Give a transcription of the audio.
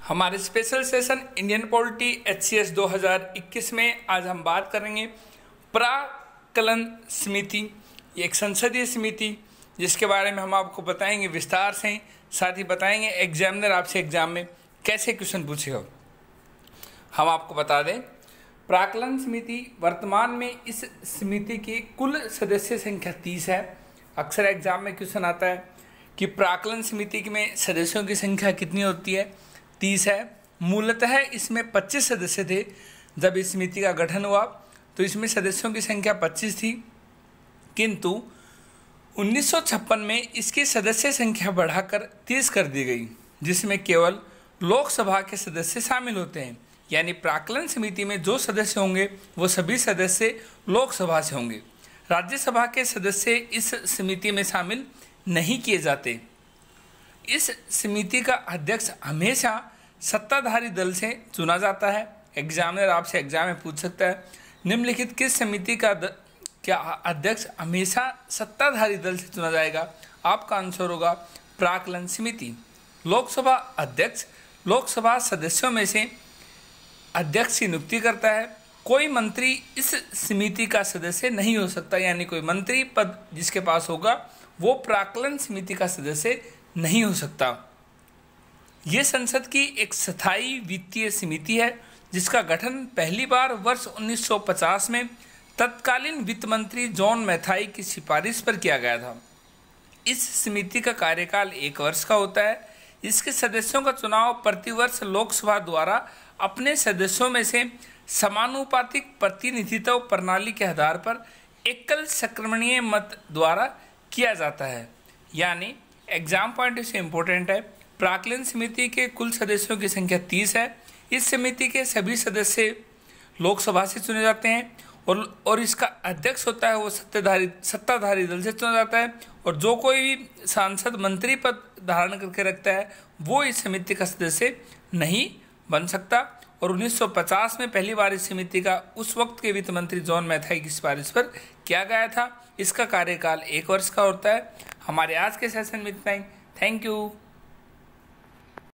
हमारे special session Indian polity HCS 2021 में आज हम बात करेंगे प्राक्कलन समिति। ये एक संसदीय समिति जिसके बारे में हम आपको बताएंगे विस्तार से, साथ ही बताएंगे एग्जामिनर आपसे एग्जाम में कैसे क्वेश्चन पूछेगा। हम आपको बता दें, प्राक्कलन समिति वर्तमान में इस समिति की कुल सदस्य संख्या 30 है। अक्सर एग्जाम में क्वेश्चन आता है कि प्राक्कलन समिति में सदस्यों की संख्या कितनी होती है, 30 है। मूलतः इसमें 25 सदस्य थे। जब इस समिति का गठन हुआ तो इसमें सदस्यों की संख्या 25 थी, किंतु 1956 में इसकी सदस्य संख्या बढ़ाकर 30 कर दी गई, जिसमें केवल लोकसभा के सदस्य शामिल होते हैं। यानी प्राक्कलन समिति में जो सदस्य होंगे वो सभी सदस्य लोकसभा से होंगे। राज्यसभा के सदस्य इस समिति में शामिल नहीं किए जाते। इस समिति का अध्यक्ष हमेशा सत्ताधारी दल से चुना जाता है। एग्जामिनर आपसे एग्जाम में पूछ सकता है, निम्नलिखित किस समिति का क्या अध्यक्ष हमेशा सत्ताधारी दल से चुना जाएगा? आपका आंसर होगा प्राक्कलन समिति। लोकसभा अध्यक्ष लोकसभा सदस्यों में से अध्यक्ष की नियुक्ति करता है। कोई मंत्री इस समिति का सदस्य नहीं हो सकता, यानी कोई मंत्री पद जिसके पास होगा वो प्राक्कलन समिति का सदस्य नहीं हो सकता। ये संसद की एक स्थायी वित्तीय समिति है जिसका गठन पहली बार वर्ष 1950 में तत्कालीन वित्त मंत्री जॉन मैथाई की सिफारिश पर किया गया था। इस समिति का कार्यकाल 1 वर्ष का होता है। इसके सदस्यों का चुनाव प्रतिवर्ष लोकसभा द्वारा अपने सदस्यों में से समानुपातिक प्रतिनिधित्व प्रणाली के आधार पर एकल संक्रमणीय मत द्वारा किया जाता है। यानी एग्जाम पॉइंट से इम्पोर्टेंट है। प्राक्कलन समिति के कुल सदस्यों की संख्या 30 है। इस समिति के सभी सदस्य लोकसभा से चुने जाते हैं और इसका अध्यक्ष होता है वो सत्ताधारी दल से चुना जाता है, और जो कोई भी सांसद मंत्री पद धारण करके रखता है वो इस समिति का सदस्य नहीं बन सकता। और 1950 में पहली बार इस समिति का उस वक्त के वित्त मंत्री जॉन मैथाई की सिफारिश पर किया गया था। इसका कार्यकाल 1 वर्ष का होता है। हमारे आज के सेशन में इतना ही। Thank you.